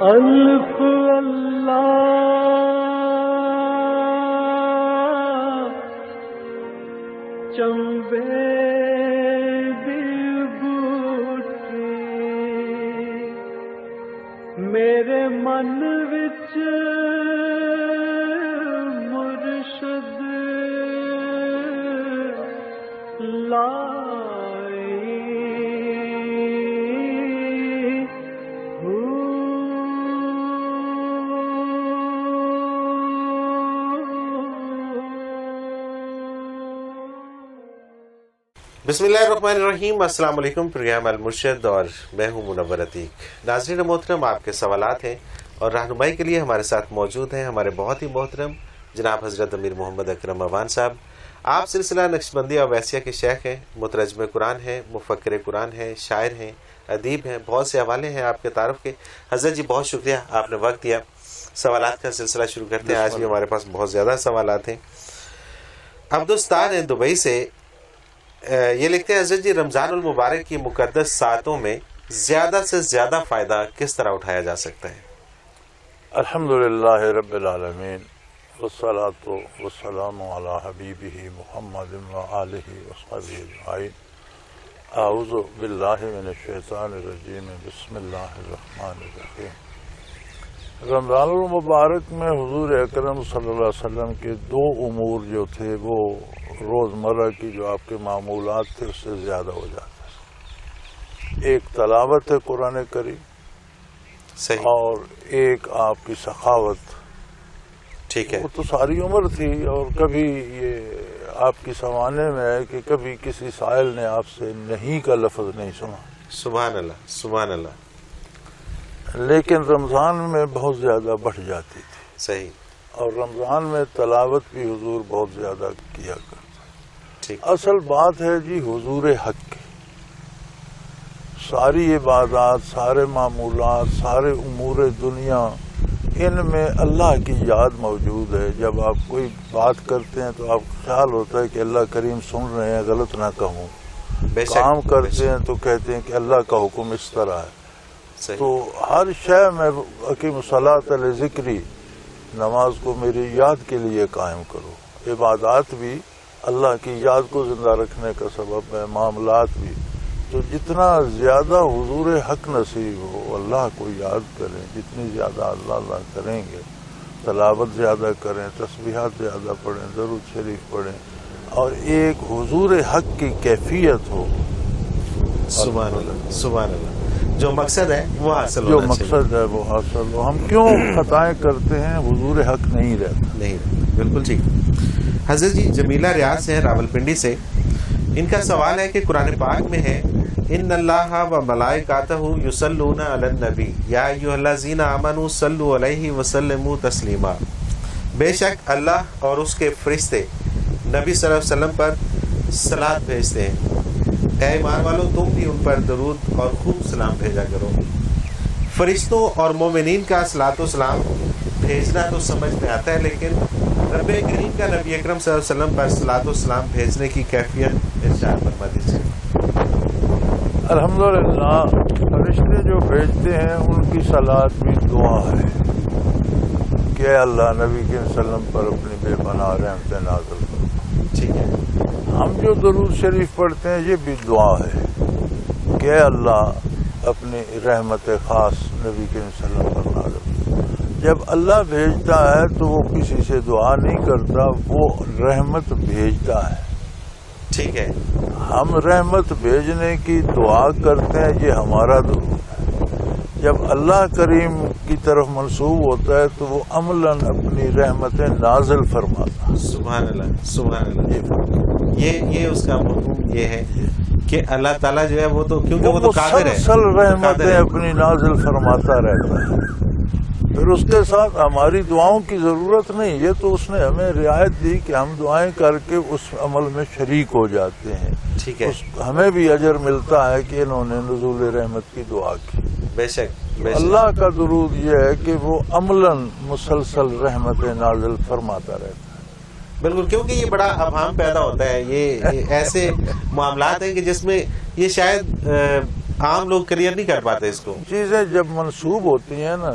الف اللہ چمبے دی بوٹی میرے من وچ مرشد بسم اللہ الرحمن الرحیم۔ السلام علیکم۔ پروگرام المرشد اور میں ہوں منور عتیق۔ ناظرین محترم، آپ کے سوالات ہیں اور رہنمائی کے لیے ہمارے ساتھ موجود ہیں ہمارے بہت ہی محترم جناب حضرت امیر محمد اکرم عوان صاحب۔ آپ سلسلہ نقشبندی اور ویسیہ کے شیخ ہیں، مترجم قرآن ہیں، مفکر قرآن ہیں، شاعر ہیں، ادیب ہیں، بہت سے حوالے ہیں آپ کے تعارف کے۔ حضرت جی بہت شکریہ، آپ نے وقت دیا۔ سوالات کا سلسلہ شروع کرتے ہیں۔ آج بھی ہمارے پاس بہت زیادہ سوالات ہیں۔ عبدالستار ہیں دبئی سے، یہ لکھتے ہیں حضرت جی رمضان المبارک کی مقدس ساعتوں میں زیادہ سے زیادہ فائدہ کس طرح اٹھایا جا سکتا ہے؟ الحمدللہ رب العالمین والصلاۃ والسلام علی حبیبہ محمد وآلہ وصحبہ اجمعین۔ اعوذ باللہ من الشیطان الرجیم، بسم اللہ الرحمن الرحیم۔ رمضان المبارک میں حضور اکرم صلی اللہ علیہ وسلم کے دو امور جو تھے وہ روزمرہ کی جو آپ کے معمولات تھے اس سے زیادہ ہو جاتے ہیں۔ ایک تلاوت ہے قرآن کریم، صحیح، اور ایک آپ کی سخاوت۔ ٹھیک ہے، وہ تو ساری عمر تھی، اور کبھی یہ آپ کی سمانے میں ہے کہ کبھی کسی سائل نے آپ سے نہیں کا لفظ نہیں سنا۔ سبحان اللہ، سبحان اللہ، لیکن رمضان میں بہت زیادہ بڑھ جاتی تھی، صحیح، اور رمضان میں تلاوت بھی حضور بہت زیادہ کیا کرتے۔ ٹھیک، اصل بات ہے جی حضور حق کی، ساری عبادات، سارے معمولات، سارے امور دنیا، ان میں اللہ کی یاد موجود ہے۔ جب آپ کوئی بات کرتے ہیں تو آپ کو خیال ہوتا ہے کہ اللہ کریم سن رہے ہیں، غلط نہ کہوں۔ بے شک، کام بے کرتے شک، ہیں تو کہتے ہیں کہ اللہ کا حکم اس طرح ہے۔ صحیح، تو ہر شے میں اقیم الصلاۃ لذکری، نماز کو میری یاد کے لیے قائم کرو۔ عبادات بھی اللہ کی یاد کو زندہ رکھنے کا سبب ہے، معاملات بھی۔ تو جتنا زیادہ حضور حق نصیب ہو، اللہ کو یاد کریں، جتنی زیادہ اللہ کریں گے، تلاوت زیادہ کریں، تسبیحات زیادہ پڑھیں، درود شریف پڑھیں، اور ایک حضور حق کی کیفیت ہو۔ سبحان اللہ، سبحان اللہ، جو مقصد ہے وہ حاصل جو ہونا چاہیے۔ مقصد ہے وہ حاصل ہو۔ ہم کیوں خطائیں کرتے ہیں؟ حضور حق نہیں رہتا۔ نہیں، بالکل ٹھیک۔ حضرت جی جمیلہ ریاض سے ہیں راولپنڈی سے، ان کا سوال ہے کہ قرآن پاک میں ہے ان اللہ و ملائکاتہ یصلون علی النبی یا ایھا الذین آمنوا صلوا علیہ وسلموا تسلیما، بے شک اللہ اور اس کے فرشتے نبی صلی اللہ علیہ وسلم پر صلات بھیجتے ہیں، اے ایمان والو تم بھی ان پر درود اور خوب سلام بھیجا کرو۔ فرشتوں اور مومنین کا صلات و سلام بھیجنا تو سمجھ میں آتا ہے، لیکن رب کریم کا نبی اکرم صلی اللہ علیہ وسلم پر صلات و سلام بھیجنے کی کیفیت ارشاد فرما دیجیے۔ الحمدللہ فرشتے جو بھیجتے ہیں ان کی صلات بھی دعا ہے کہ اے اللہ نبی کے وسلم پر اپنی بے پناہ رحمت نازل کرو۔ ٹھیک ہے، ہم جو درود شریف پڑھتے ہیں یہ بھی دعا ہے کہ اے اللہ اپنی رحمت خاص نبی کے وسلم پر نازل کرو۔ جب اللہ بھیجتا ہے تو وہ کسی سے دعا نہیں کرتا، وہ رحمت بھیجتا ہے۔ ٹھیک ہے، ہم رحمت بھیجنے کی دعا کرتے ہیں، یہ ہمارا درود ہے۔ جب اللہ کریم کی طرف منسوب ہوتا ہے تو وہ عملاً اپنی رحمتیں نازل فرماتا ہے۔ سبحان اللہ، سبحان اللہ۔ یہ اس کا مفہوم یہ ہے کہ اللہ تعالیٰ جو ہے وہ تو کیونکہ وہ تو قادر ہے، مسلسل رحمتیں اپنی نازل فرماتا رہتا ہے۔ پھر اس کے ساتھ ہماری دعاؤں کی ضرورت نہیں، یہ تو اس نے ہمیں رعایت دی کہ ہم دعائیں کر کے اس عمل میں شریک ہو جاتے ہیں۔ ٹھیک ہے، ہمیں بھی اجر ملتا ہے کہ انہوں نے نزول رحمت کی دعا کی۔ بے شک، بے شک، اللہ کا درود یہ ہے کہ وہ عملاً مسلسل رحمت نازل فرماتا رہتا ہے۔ بالکل، کیونکہ یہ بڑا ابہام پیدا ہوتا ہے، یہ ایسے معاملات ہیں کہ جس میں یہ شاید عام لوگ کلیئر نہیں کر پاتے اس کو۔ چیزیں جب منسوب ہوتی ہیں نا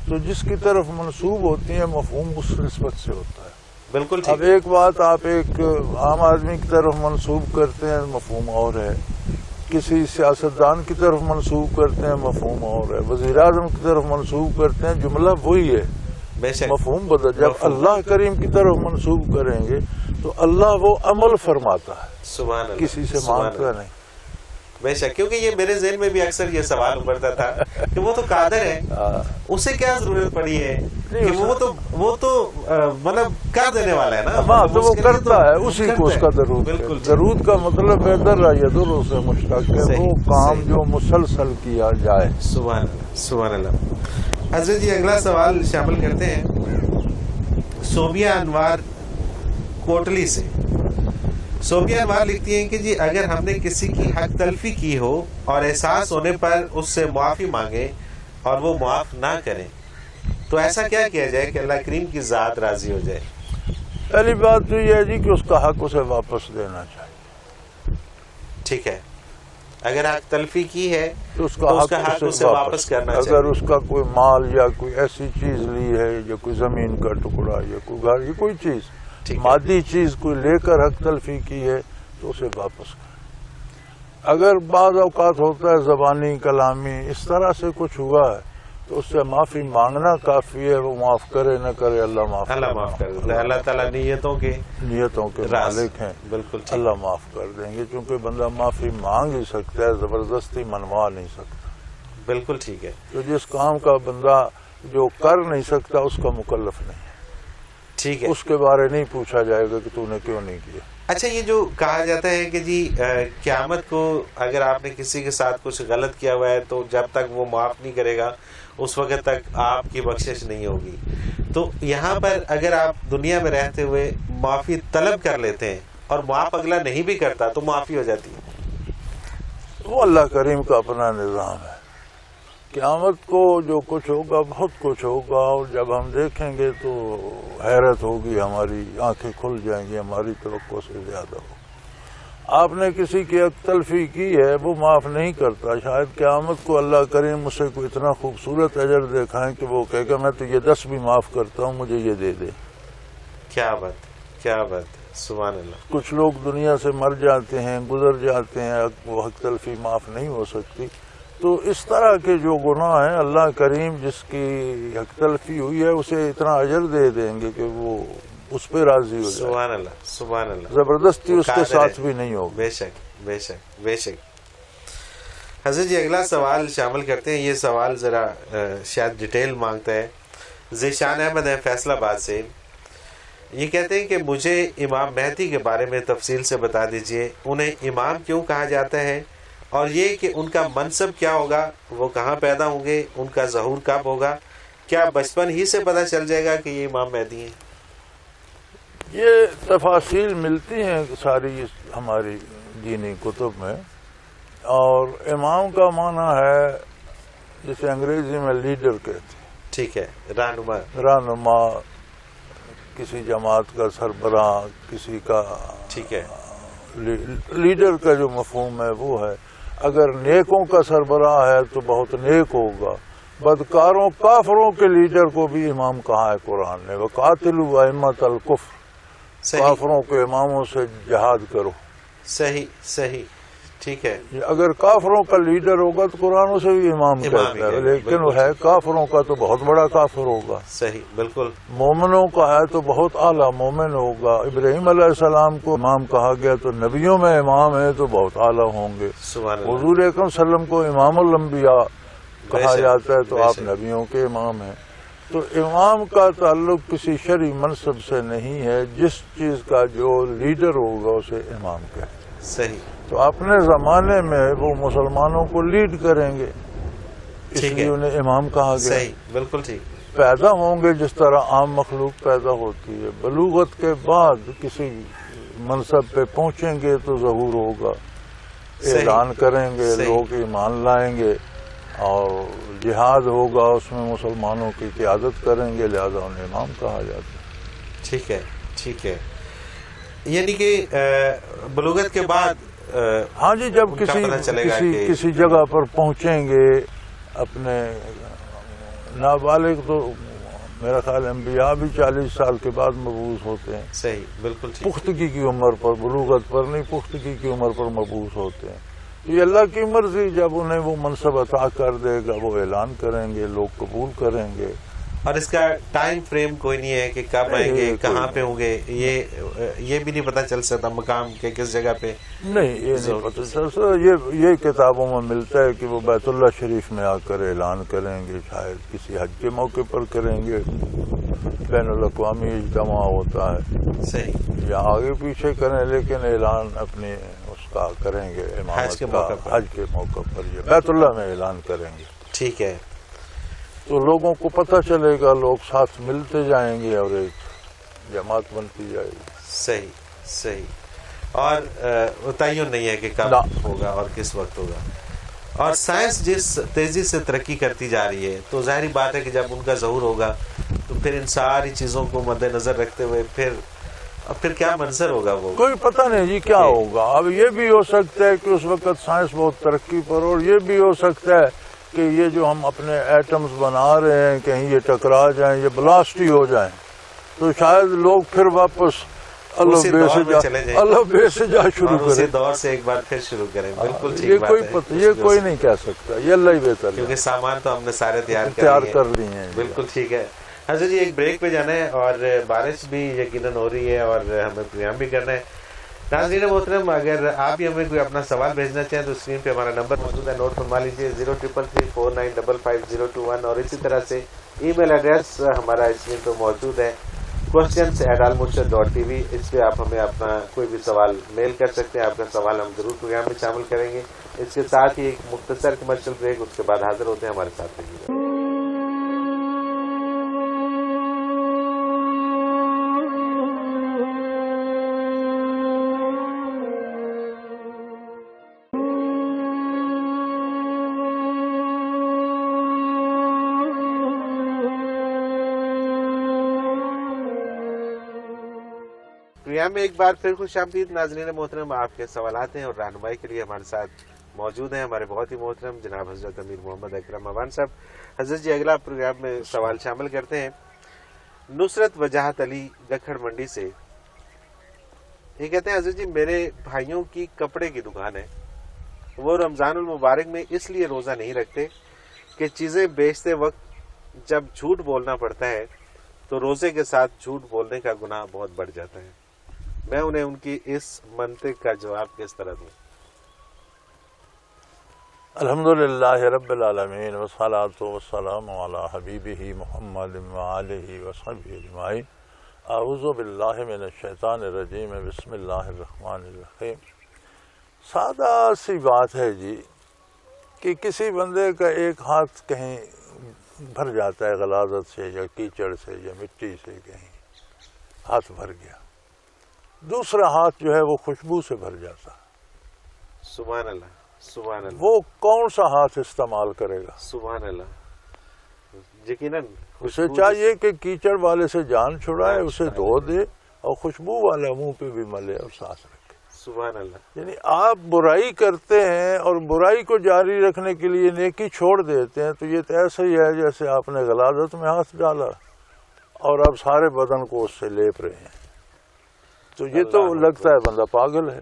تو جس کی طرف منسوب ہوتی ہیں مفہوم اس نسبت سے ہوتا ہے. بالکل اب ٹھیک. ایک بات آپ ایک عام آدمی کی طرف منسوب کرتے ہیں مفہوم اور ہے، کسی سیاستدان کی طرف منسوب کرتے ہیں مفہوم اور ہے، وزیر اعظم کی طرف منسوب کرتے ہیں جملہ وہی ہے، بے شک مفہوم بدل. جب اللہ کریم کی طرف منسوب کریں گے تو اللہ وہ عمل فرماتا ہے، سبحان اللہ، کسی سے سبحان مانگتا اللہ. نہیں. بے شک، کیونکہ یہ میرے ذہن میں بھی اکثر یہ سوال ابھرتا تھا کہ وہ تو قادر ہے، اسے کیا ضرورت پڑی ہے کہ وہ تو مطلب کر دینے والا ہے نا. ہاں تو وہ اس کے لیے کرتا ہے، اسی کو اس کا درود. بالکل درود کا مطلب ہے در یدر سے مشتق ہے، صحیح، وہ کام صحیح. جو مسلسل کیا جائے. سبحان اللہ، سبحان اللہ. حضرت جی اگلا سوال شامل کرتے ہیں صوبیہ انوار کوٹلی سے. صوبیہ انوار لکھتی ہیں کہ جی اگر ہم نے کسی کی حق تلفی کی ہو اور احساس ہونے پر اس سے معافی مانگے اور وہ معاف نہ کریں تو ایسا کیا کیا جائے کہ اللہ کریم کی ذات راضی ہو جائے؟ پہلی بات تو یہ ہے جی کہ اس کا حق اسے واپس دینا چاہیے. ٹھیک ہے، اگر حق تلفی کی ہے تو اس تو کا حق اسے واپس کرنا اگر چاہیے. اس کا کوئی مال یا کوئی ایسی چیز لی ہے یا کوئی زمین کا ٹکڑا یا کوئی گھر یا کوئی چیز ٹھیک ہے. مادی چیز کوئی لے کر حق تلفی کی ہے تو اسے واپس کریں. اگر بعض اوقات ہوتا ہے زبانی کلامی اس طرح سے کچھ ہوا ہے تو اس سے معافی مانگنا کافی ہے. وہ معاف کرے نہ کرے اللہ معاف کر دیتا ہے. اللہ تعالیٰ نیتوں کے مالک ہیں. بالکل ٹھیک. اللہ معاف کر دیں گے کیونکہ بندہ معافی مانگ ہی سکتا ہے، زبردستی منوا نہیں سکتا. بالکل ٹھیک ہے. تو جس کام کا بندہ جو کر نہیں سکتا اس کا مکلف نہیں ہے، ٹھیک ہے. اس کے بارے نہیں پوچھا جائے گا کہ تو نے کیوں نہیں کیا. اچھا، یہ جو کہا جاتا ہے کہ جی قیامت کو اگر آپ نے کسی کے ساتھ کچھ غلط کیا ہوا ہے تو جب تک وہ معاف نہیں کرے گا اس وقت تک آپ کی بخشش نہیں ہوگی. تو یہاں پر اگر آپ دنیا میں رہتے ہوئے معافی طلب کر لیتے ہیں اور معاف اگلا نہیں بھی کرتا تو معافی ہو جاتی ہے. وہ اللہ کریم کا اپنا نظام ہے. قیامت کو جو کچھ ہوگا بہت کچھ ہوگا، اور جب ہم دیکھیں گے تو حیرت ہوگی، ہماری آنکھیں کھل جائیں گی، ہماری توقع سے زیادہ ہو. آپ نے کسی کی حق تلفی کی ہے وہ معاف نہیں کرتا، شاید قیامت کو اللہ کریم اسے کوئی اتنا خوبصورت اجر دکھائیں کہ وہ کہے گا میں تو یہ 10 بھی معاف کرتا ہوں، مجھے یہ دے دے. کیا بات، کیا بات، سبحان اللہ. کچھ لوگ دنیا سے مر جاتے ہیں، گزر جاتے ہیں، وہ حق تلفی معاف نہیں ہو سکتی. تو اس طرح کے جو گناہ ہیں اللہ کریم جس کی حق تلفی ہوئی ہے اسے اتنا اجر دے دیں گے کہ وہ اس پہ راضی ہو جائے. سبحان اللہ، سبحان اللہ. زبردستی اس کے ساتھ بھی نہیں ہوگی. بے شک، بے شک، بے شک. حضرت جی اگلا سوال شامل کرتے ہیں. یہ سوال ذرا شاید ڈیٹیل مانگتا ہے. ذیشان احمد ہے فیصل آباد سے. یہ کہتے ہیں کہ مجھے امام مہدی کے بارے میں تفصیل سے بتا دیجئے، انہیں امام کیوں کہا جاتا ہے، اور یہ کہ ان کا منصب کیا ہوگا، وہ کہاں پیدا ہوں گے، ان کا ظہور کب ہوگا، کیا بچپن ہی سے پتہ چل جائے گا کہ یہ امام مہدی ہیں؟ یہ تفاصیل ملتی ہیں ساری ہماری دینی کتب میں. اور امام کا معنی ہے جسے انگریزی میں لیڈر کہتے ہیں. ٹھیک ہے، رہنما. رہنما، کسی جماعت کا سربراہ، کسی کا. ٹھیک ہے. لیڈر کا جو مفہوم ہے وہ ہے. اگر نیکوں کا سربراہ ہے تو بہت نیک ہوگا. بدکاروں کافروں کے لیڈر کو بھی امام کہا ہے قرآن نے، وَقَاتِلُوا أَئِمَّةَ الْكُفْرِ. کافروں کے اماموں سے جہاد کرو. صحیح، صحیح، ٹھیک ہے. اگر کافروں کا لیڈر ہوگا تو قرآن اسے بھی امام کہتا ہے، لیکن وہ ہے کافروں کا تو بہت بڑا کافر ہوگا. صحیح، بالکل. مومنوں کا ہے تو بہت اعلیٰ مومن ہوگا. ابراہیم علیہ السلام کو امام کہا گیا تو نبیوں میں امام ہے تو بہت اعلیٰ ہوں گے. سبحان اللہ. حضور اکرم صلی اللہ علیہ وسلم کو امام الانبیاء کہا جاتا ہے تو آپ نبیوں کے امام ہیں. تو امام کا تعلق کسی شرعی منصب سے نہیں ہے، جس چیز کا جو لیڈر ہوگا اسے امام کہتے ہیں. صحیح. تو اپنے زمانے میں وہ مسلمانوں کو لیڈ کریں گے، اس لیے انہیں امام کہا گیا. صحیح، بالکل ٹھیک. پیدا ہوں گے جس طرح عام مخلوق پیدا ہوتی ہے. بلوغت کے بعد کسی منصب پہ پہنچیں گے تو ظہور ہوگا، اعلان کریں گے، لوگ ایمان لائیں گے، اور جہاد ہوگا، اس میں مسلمانوں کی قیادت کریں گے، لہذا انہیں امام کہا جاتا ہے. ٹھیک ہے، ٹھیک ہے. یعنی کہ بلوغت کے بعد ہاں جی، جب کسی جگہ پر پہنچیں گے، اپنے نابالغ تو میرا خیال انبیاء بھی 40 سال کے بعد مبعوث ہوتے ہیں. صحیح، بالکل ٹھیک. پختگی کی عمر پر، بلوغت پر نہیں، پختگی کی عمر پر مبعوث ہوتے ہیں. یہ اللہ کی مرضی، جب انہیں وہ منصب عطا کر دے گا وہ اعلان کریں گے، لوگ قبول کریں گے. اور اس کا ٹائم فریم کوئی نہیں ہے کہ کب آئیں گے، کہاں پہ ہوں گے، یہ بھی نہیں پتہ چل سکتا مقام کے کس جگہ پہ. نہیں، یہ نہیں پتہ چل سکتا. یہ کتابوں میں ملتا ہے کہ وہ بیت اللہ شریف میں آ کر اعلان کریں گے، شاید کسی حج کے موقع پر کریں گے، بین الاقوامی اجتماع ہوتا ہے. صحیح. یا آگے پیچھے کریں، لیکن اعلان اپنے اس کا کریں گے حج کے موقع پر. حج کے موقع پر یہ بیت اللہ میں اعلان کریں گے. ٹھیک ہے. تو لوگوں کو پتہ چلے گا، لوگ ساتھ ملتے جائیں گے اور ایک جماعت بنتی جائے گی. صحیح صحیح. اور تعین نہیں ہے کہ کب ہوگا اور کس وقت ہوگا. اور سائنس جس تیزی سے ترقی کرتی جا رہی ہے تو ظاہری بات ہے کہ جب ان کا ظہور ہوگا تو پھر ان ساری چیزوں کو مد نظر رکھتے ہوئے پھر کیا منظر ہوگا وہ کوئی پتہ نہیں جی کیا ہوگا. اب یہ بھی ہو سکتا ہے کہ اس وقت سائنس بہت ترقی پر، اور یہ بھی ہو سکتا ہے کہ یہ جو ہم اپنے ایٹمز بنا رہے ہیں کہیں یہ ٹکرا جائیں، یہ بلاسٹ ہی ہو جائیں، تو شاید لوگ پھر واپس اللہ بے سے جا شروع کریں، اسی دور سے ایک بار پھر شروع کریں. بالکل ٹھیک یہ بات کوئی ہے. پتہ، یہ کوئی نہیں کہہ سکتا، یہ اللہ ہی بہتر ہے، کیونکہ سامان تو ہم نے سارے تیار کر دیے ہیں. بالکل ٹھیک ہے. حضرت جی ایک بریک پہ جانا ہے اور بارش بھی یقیناً ہو رہی ہے اور ہمیں پروگرام بھی کرنا ہے. ناظرین محترم، اگر آپ بھی ہمیں کوئی اپنا سوال بھیجنا چاہیں تو اسکرین پہ ہمارا نمبر موجود ہے، نوٹ فرما لیجیے 033349555021. اور اسی طرح سے ای میل ایڈریس ہمارا اسکرین پہ موجود ہے questions@almurshid.tv. اس پہ آپ ہمیں اپنا کوئی بھی سوال میل کر سکتے ہیں. آپ کا سوال ہم ضرور پروگرام میں شامل کریں گے. اس کے ساتھ ہی ایک مختصر کمرشل بریک، اس کے بعد حاضر ہوتے ہیں. ہمارے ساتھ رہیے. پروگرام میں ایک بار پھر خوش آمدید. ناظرین محترم، آپ کے سوالات ہیں اور رہنمائی کے لیے ہمارے ساتھ موجود ہیں ہمارے بہت ہی محترم جناب حضرت امیر محمد اکرم اوان صاحب. حضرت جی اگلا پروگرام میں سوال شامل کرتے ہیں نصرت وجاہت علی گکھڑ منڈی سے. یہ کہتے ہیں حضرت جی میرے بھائیوں کی کپڑے کی دکان ہے، وہ رمضان المبارک میں اس لیے روزہ نہیں رکھتے کہ چیزیں بیچتے وقت جب جھوٹ بولنا پڑتا ہے تو روزے کے ساتھ جھوٹ بولنے کا گناہ بہت بڑھ جاتا ہے. میں انہیں ان کی اس منطق کا جواب کس طرح دوں؟ الحمدللہ رب العالمین والصلاۃ والسلام علی حبیبہ محمد وآلہ وصحبہ اجمعین. اعوذ باللہ من الشیطان الرجیم، بسم اللہ الرحمن الرحیم. سادہ سی بات ہے جی کہ کسی بندے کا ایک ہاتھ کہیں بھر جاتا ہے غلاظت سے یا کیچڑ سے یا مٹی سے، کہیں ہاتھ بھر گیا، دوسرا ہاتھ جو ہے وہ خوشبو سے بھر جاتا. سبحان اللہ سبحان اللہ. وہ کون سا ہاتھ استعمال کرے گا؟ سبحان اللہ. یقیناً اسے چاہیے کہ کیچڑ والے سے جان چھڑائے، اسے دھو دے اور خوشبو والا منہ پہ بھی ملے اور سانس رکھے. سبحان اللہ. یعنی آپ برائی کرتے ہیں اور برائی کو جاری رکھنے کے لیے نیکی چھوڑ دیتے ہیں، تو یہ تو ایسا ہی ہے جیسے آپ نے غلاظت میں ہاتھ ڈالا اور اب سارے بدن کو اس سے لیپ رہے ہیں. تو یہ تو لگتا ہے بندہ پاگل ہے.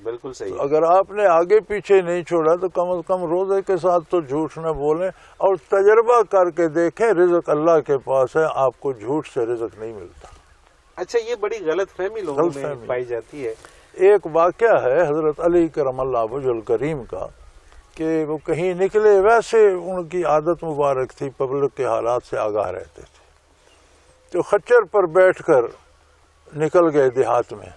بالکل صحیح. اگر آپ نے آگے پیچھے نہیں چھوڑا تو کم از کم روزے کے ساتھ تو جھوٹ نہ بولیں اور تجربہ کر کے دیکھیں، رزق اللہ کے پاس ہے، آپ کو جھوٹ سے رزق نہیں ملتا. اچھا، یہ بڑی غلط فہمی لوگوں میں پائی جاتی ہے. ایک واقعہ ہے حضرت علی کرم اللہ وجہ الکریم کا کہ وہ کہیں نکلے، ویسے ان کی عادت مبارک تھی، پبلک کے حالات سے آگاہ رہتے تھے، تو خچر پر بیٹھ کر نکل گئے دیہات میں.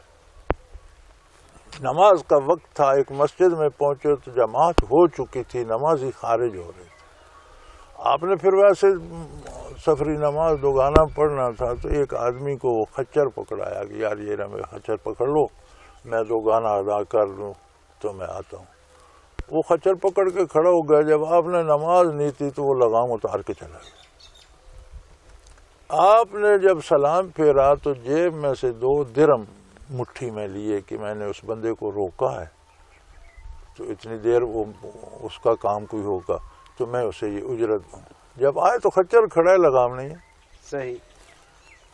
نماز کا وقت تھا، ایک مسجد میں پہنچے تو جماعت ہو چکی تھی، نمازی خارج ہو رہے تھے. آپ نے پھر ویسے سفری نماز دوگانا پڑھنا تھا، تو ایک آدمی کو وہ خچر پکڑایا کہ یار یہ میں خچر پکڑ لو، میں دوگانا ادا کر لوں تو میں آتا ہوں. وہ خچر پکڑ کے کھڑا ہو گیا. جب آپ نے نماز نہیں تھی تو وہ لگام اتار کے چلا گیا. آپ نے جب سلام پھیرا تو جیب میں سے 2 درم مٹھی میں لیے کہ میں نے اس بندے کو روکا ہے تو اتنی دیر وہ اس کا کام کوئی ہوگا تو میں اسے یہ اجرت دوں. جب آئے تو خچر کھڑا ہے، لگام نہیں ہے. صحیح.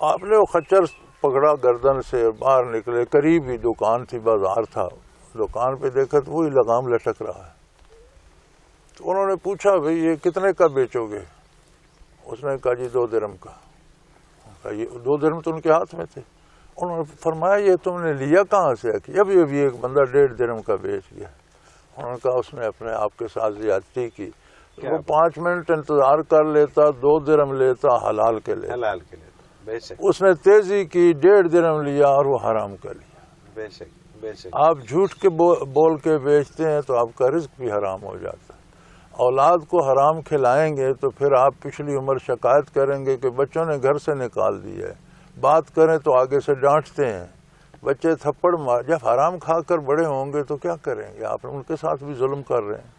آپ نے وہ خچر پکڑا گردن سے اور باہر نکلے. قریب ہی دکان تھی، بازار تھا. دکان پہ دیکھا تو وہی لگام لٹک رہا ہے. تو انہوں نے پوچھا بھئی یہ کتنے کا بیچو گے؟ اس نے کہا جی 2 درہم کا. یہ 2 درہم تو ان کے ہاتھ میں تھے. انہوں نے فرمایا یہ تم نے لیا کہاں سے؟ کہ ابھی ایک بندہ 1.5 درہم کا بیچ گیا. انہوں نے کہا اس نے اپنے آپ کے ساتھ زیادتی کی. وہ 5 منٹ انتظار کر لیتا، 2 درہم لیتا، حلال کے لیتا. حلال کے لیتا. بے شک. اس نے تیزی کی، 1.5 درہم لیا اور وہ حرام کا لیا. بے شک. بے شک. آپ جھوٹ کے بول کے بیچتے ہیں تو آپ کا رزق بھی حرام ہو جاتا ہے. اولاد کو حرام کھلائیں گے تو پھر آپ پچھلی عمر شکایت کریں گے کہ بچوں نے گھر سے نکال دیا ہے. بات کریں تو آگے سے ڈانٹتے ہیں. بچے تھپڑ مار، جب حرام کھا کر بڑے ہوں گے تو کیا کریں گے؟ آپ ان کے ساتھ بھی ظلم کر رہے ہیں.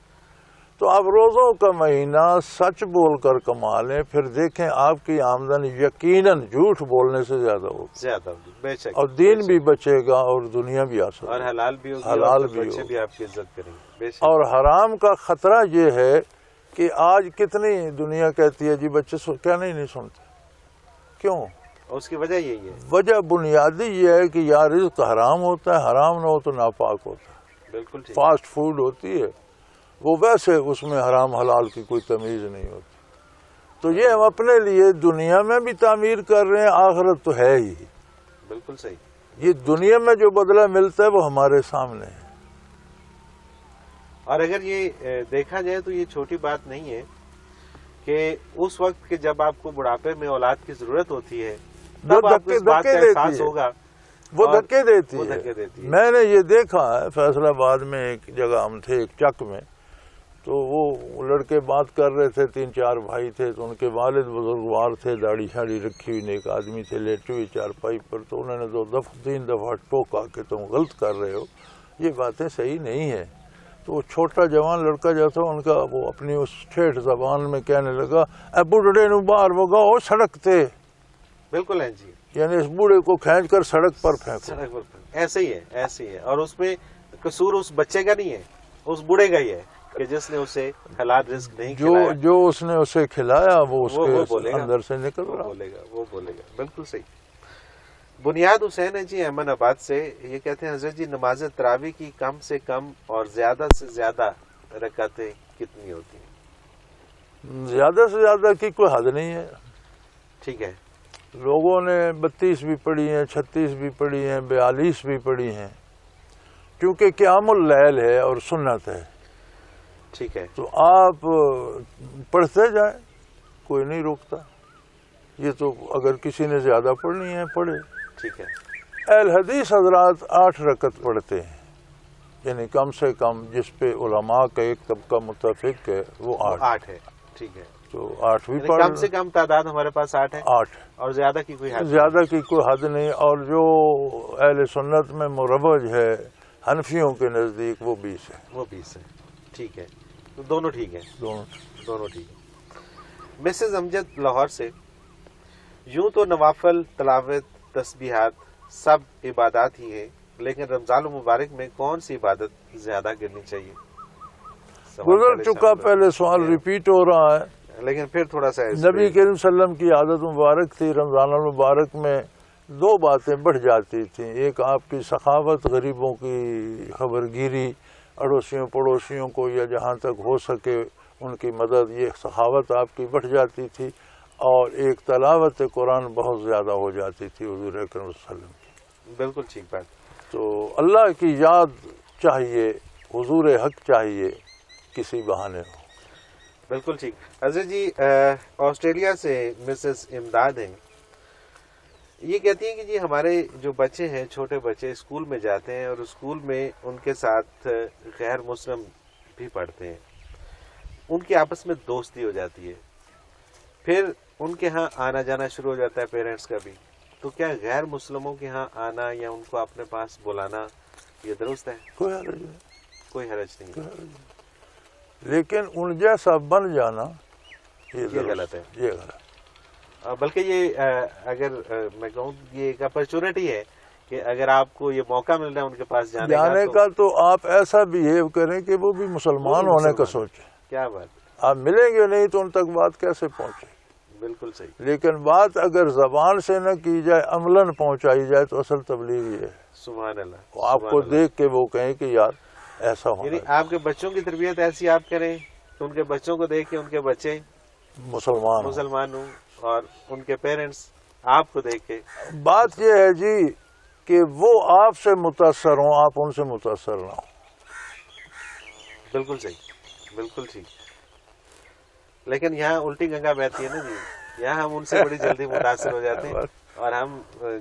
تو آپ روزوں کا مہینہ سچ بول کر کما لیں، پھر دیکھیں آپ کی آمدن یقیناً جھوٹ بولنے سے زیادہ ہوگی. زیادہ ہوگی. بے شک. اور دین بھی بچے گا اور دنیا بھی آسان اور حلال بھی ہوگی. حلال بھی بچے ہوگی. بھی آپ کی عزت کریں گے. بے شک. اور حرام کا خطرہ یہ ہے کہ آج کتنی دنیا کہتی ہے جی بچے کیا نہیں سنتے. کیوں؟ اس کی وجہ یہی ہے. وجہ بنیادی یہ ہے کہ یا رزق حرام ہوتا ہے، حرام نہ ہو تو ناپاک ہوتا ہے. بالکل ٹھیک. فاسٹ فوڈ ہوتی ہے وہ ویسے اس میں حرام حلال کی کوئی تمیز نہیں ہوتی. تو یہ ہم اپنے لیے دنیا میں بھی تعمیر کر رہے ہیں، آخرت تو ہے ہی. بالکل صحیح. یہ دنیا میں جو بدلہ ملتا ہے وہ ہمارے سامنے ہے. اور اگر یہ دیکھا جائے تو یہ چھوٹی بات نہیں ہے کہ اس وقت کہ جب آپ کو بڑھاپے میں اولاد کی ضرورت ہوتی ہے تب آپ کو اس بات کا احساس ہوگا. وہ دھکے دیتی وہ ہے. دھکے دیتی ہے. میں نے یہ دیکھا ہے فیصل آباد میں ایک جگہ ہم تھے، ایک چک میں. تو وہ لڑکے بات کر رہے تھے، 3-4 بھائی تھے. تو ان کے والد بزرگوار تھے، داڑھی شاڑھی رکھی ہوئی. ایک آدمی تھے لیٹے ہوئے چارپائی پر. تو انہوں نے 2-3 دفعہ ٹوکا کہ تم غلط کر رہے ہو، یہ باتیں صحیح نہیں ہیں. تو وہ چھوٹا جوان لڑکا جو تھا ان کا وہ اپنی اس ٹھیٹھ زبان میں کہنے لگا اے بوڑھے نو باہر وگاؤ سڑک تے. بالکل ہے جی. یعنی اس بوڑھے کو کھینچ کر سڑک پر پھینکو. سڑک پر ایسے ہی ہے. ایسے ہی ہے. اور اس میں قصور اس بچے کا نہیں ہے، اس بوڑھے کا ہی ہے کہ جس نے اسے حلال رزق نہیں کھلایا. جو اس نے اسے کھلایا وہ اس کے اندر سے نکل رہا. وہ بولے گا. بالکل صحیح. بنیاد حسین ہے جی احمد آباد سے. یہ کہتے ہیں حضرت جی نماز تراویح کی کم سے کم اور زیادہ سے زیادہ رکعتیں کتنی ہوتی ہیں؟ زیادہ سے زیادہ کی کوئی حد نہیں ہے. ٹھیک ہے. لوگوں نے 32 بھی پڑھی ہیں، 36 بھی پڑھی ہیں، 42 بھی پڑھی ہیں، کیونکہ قیام اللیل ہے اور سنت ہے. ٹھیک ہے. تو آپ پڑھتے جائیں، کوئی نہیں روکتا. یہ تو اگر کسی نے زیادہ پڑھنی ہے پڑھے. ٹھیک ہے. اہل حدیث حضرات 8 رکعت پڑھتے ہیں، یعنی کم سے کم جس پہ علماء کا ایک طبقہ متفق ہے وہ 8 ہے. ٹھیک ہے. تو 8 بھی پڑھ. کم سے کم تعداد ہمارے پاس 8 ہے. 8 اور زیادہ کی کوئی حد زیادہ کی کوئی حد نہیں. اور جو اہل سنت میں مروج ہے حنفیوں کے نزدیک وہ 20 ہے. وہ 20 ہے. ٹھیک ہے. تو دونوں ٹھیک ہے. دونوں ٹھیک ہے. مسز امجد لاہور سے، یوں تو نوافل، تلاوت، تسبیحات سب عبادات ہی ہیں، لیکن رمضان المبارک میں کون سی عبادت زیادہ کرنی چاہیے؟ گزر چکا پہلے سوال ریپیٹ ہو رہا ہے، لیکن پھر تھوڑا سا نبی کریم صلی اللہ علیہ وسلم کی عادت مبارک تھی رمضان المبارک میں 2 باتیں بڑھ جاتی تھیں. ایک آپ کی سخاوت، غریبوں کی خبرگیری، اڑوسیوں پڑوسیوں کو یا جہاں تک ہو سکے ان کی مدد، یہ سخاوت آپ کی بڑھ جاتی تھی. اور ایک تلاوت قرآن بہت زیادہ ہو جاتی تھی حضور اکرم صلی اللہ علیہ وسلم کی. بالکل ٹھیک بات. تو اللہ کی یاد چاہیے، حضور حق چاہیے، کسی بہانے ہو. بالکل ٹھیک. حضرت جی آسٹریلیا سے مسز امداد ہیں. یہ کہتی ہیں کہ جی ہمارے جو بچے ہیں، چھوٹے بچے اسکول میں جاتے ہیں اور اسکول میں ان کے ساتھ غیر مسلم بھی پڑھتے ہیں. ان کی آپس میں دوستی ہو جاتی ہے، پھر ان کے ہاں آنا جانا شروع ہو جاتا ہے پیرنٹس کا بھی. تو کیا غیر مسلموں کے ہاں آنا یا ان کو اپنے پاس بلانا یہ درست ہے؟ کوئی حرج نہیں. کوئی حرج نہیں. لیکن ان جیسا بن جانا یہ غلط ہے. یہ غلط. بلکہ یہ اگر میں کہوں یہ ایک اپرچونٹی ہے کہ اگر آپ کو یہ موقع مل رہا ہے ان کے پاس جانے کا تو آپ ایسا بہیو کریں کہ وہ بھی مسلمان ہونے کا سوچیں. کیا بات. آپ ملیں گے نہیں تو ان تک بات کیسے پہنچے؟ بالکل صحیح. لیکن بات اگر زبان سے نہ کی جائے، عملاً پہنچائی جائے تو اصل تبلیغ یہ ہے. سبحان اللہ. آپ کو دیکھ کے وہ کہیں کہ یار ایسا ہونا یعنی آپ کے بچوں کی تربیت ایسی آپ کریں کہ ان کے بچوں کو دیکھ کے ان کے بچے مسلمان ہوں، اور ان کے پیرنٹس آپ کو دیکھ کے. بات یہ ہے جی کہ وہ آپ سے متاثر ہوں، آپ ان سے متاثر نہ ہوں. بالکل صحیح، بالکل ٹھیک. لیکن یہاں الٹی گنگا بہتی ہے نا جی، یہاں ہم ان سے بڑی جلدی متاثر ہو جاتے ہیں، اور ہم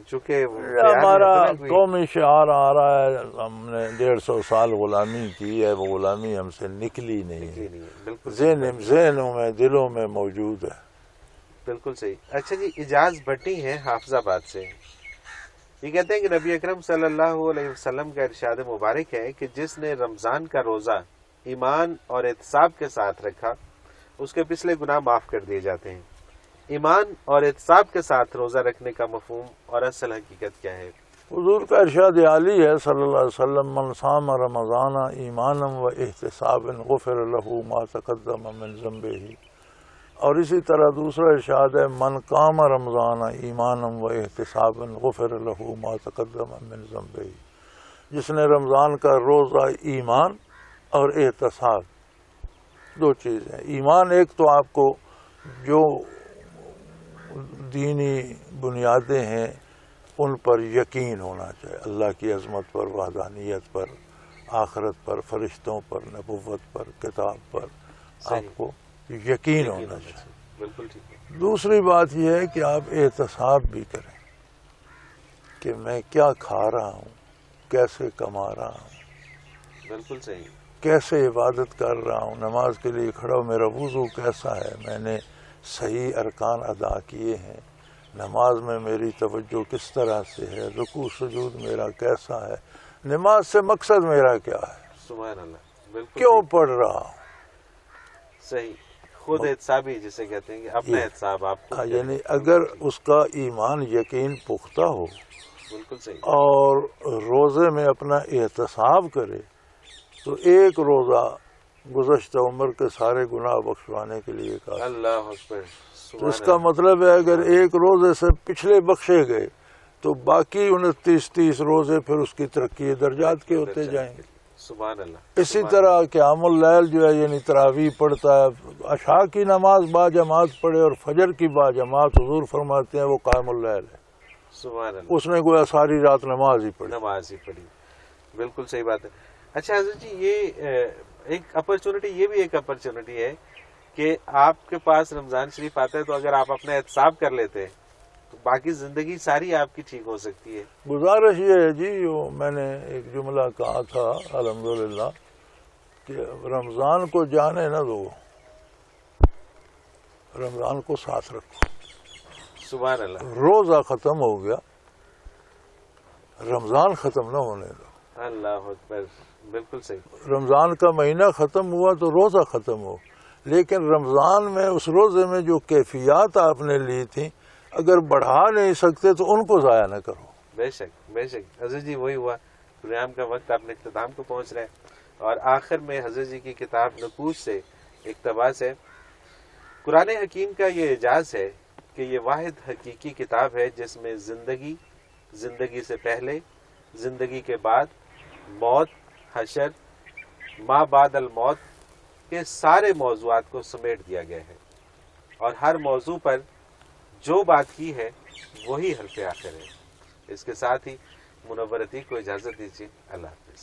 چونکہ ہمارا قومی شعار آ رہا ہے، ہم نے 150 سال غلامی کی ہے، وہ غلامی ہم سے نکلی نہیں ہے، بالکل ذہنوں میں دلوں میں موجود ہے. بالکل صحیح. اچھا جی، اجاز بھٹی ہیں حافظ آباد سے، یہ کہتے ہیں کہ نبی اکرم صلی اللہ علیہ وسلم کا ارشاد مبارک ہے کہ جس نے رمضان کا روزہ ایمان اور احتساب کے ساتھ رکھا اس کے پچھلے گناہ معاف کر دیے جاتے ہیں. ایمان اور احتساب کے ساتھ روزہ رکھنے کا مفہوم اور اصل حقیقت کیا ہے؟ حضور کا ارشاد عالی ہے صلی اللہ علیہ وسلم، من صام رمضان ایمانا و احتسابا غفر له ما تقدم من ذنبہ. اور اسی طرح دوسرا ارشاد ہے، من قام رمضان ایمانا و احتسابا غفر له ما تقدم من ذنبہ. جس نے رمضان کا روزہ ایمان اور احتساب، دو چیزیں. ایمان ایک تو آپ کو جو دینی بنیادیں ہیں ان پر یقین ہونا چاہیے، اللہ کی عظمت پر، وحدانیت پر، آخرت پر، فرشتوں پر، نبوت پر، کتاب پر آپ کو یقین ہونا چاہیے. بالکل ٹھیک. دوسری بات یہ ہے کہ آپ احتساب بھی کریں کہ میں کیا کھا رہا ہوں، کیسے کما رہا ہوں، بالکل صحیح، کیسے عبادت کر رہا ہوں، نماز کے لیے کھڑا ہوں میرا وضو کیسا ہے، میں نے صحیح ارکان ادا کیے ہیں، نماز میں میری توجہ کس طرح سے ہے، رکوع سجود میرا کیسا ہے، نماز سے مقصد میرا کیا ہے، سبحان اللہ، بالکل کیوں پڑھ رہا ہوں. صحیح. خود احتسابی جسے کہتے ہیں کہ اپنا احتساب آپ کو، یعنی اگر اس کا ایمان یقین پختہ ہو بالکل صحیح، اور روزے میں اپنا احتساب کرے تو ایک روزہ گزشتہ عمر کے سارے گناہ بخشوانے کے لیے کافی. اللہ اکبر. تو اس کا مطلب ہے اگر ایک روزے سے پچھلے بخشے گئے تو باقی 29-30 روزے پھر اس کی ترقی درجات کے ہوتے جائیں گے. سبحان اللہ. اسی طرح قیام اللیل جو ہے یعنی تراویح پڑھتا ہے، عشاء کی نماز با جماعت پڑھے اور فجر کی با جماعت، حضور فرماتے ہیں وہ قائم اللیل ہے. سبحان اللہ. اس نے گویا ساری رات نماز ہی پڑھی. بالکل صحیح بات ہے. اچھا حضرت جی، یہ ایک اپرچونٹی، یہ بھی ایک اپرچونٹی ہے کہ آپ کے پاس رمضان شریف آتا ہے تو اگر آپ اپنا احتساب کر لیتے ہیں تو باقی زندگی ساری آپ کی ٹھیک ہو سکتی ہے. گزارش یہ ہے جی، میں نے ایک جملہ کہا تھا الحمدللہ کہ رمضان کو جانے نہ دو، رمضان کو ساتھ رکھو. سبحان اللہ. روزہ ختم ہو گیا، رمضان ختم نہ ہونے دو. اللہ اکبر. بالکل صحیح. رمضان کا مہینہ ختم ہوا تو روزہ ختم ہو، لیکن رمضان میں اس روزے میں جو کیفیات آپ نے لی تھیں اگر بڑھا نہیں سکتے تو ان کو ضائع نہ کرو. بے شک، بے شک. حضرت جی وہی ہوا، پروگرام کا وقت اپنے اختتام کو پہنچ رہا ہے، اور آخر میں حضرت جی کی کتاب نقوش سے اقتباس ہے. قرآن حکیم کا یہ اعجاز ہے کہ یہ واحد حقیقی کتاب ہے جس میں زندگی سے پہلے، زندگی کے بعد، موت، حشر، ما بعد الموت کے سارے موضوعات کو سمیٹ دیا گیا ہے، اور ہر موضوع پر جو بات کی ہے وہی حرف آخر ہے. اس کے ساتھ ہی منور عتیق کو اجازت دیجیے. اللہ حافظ.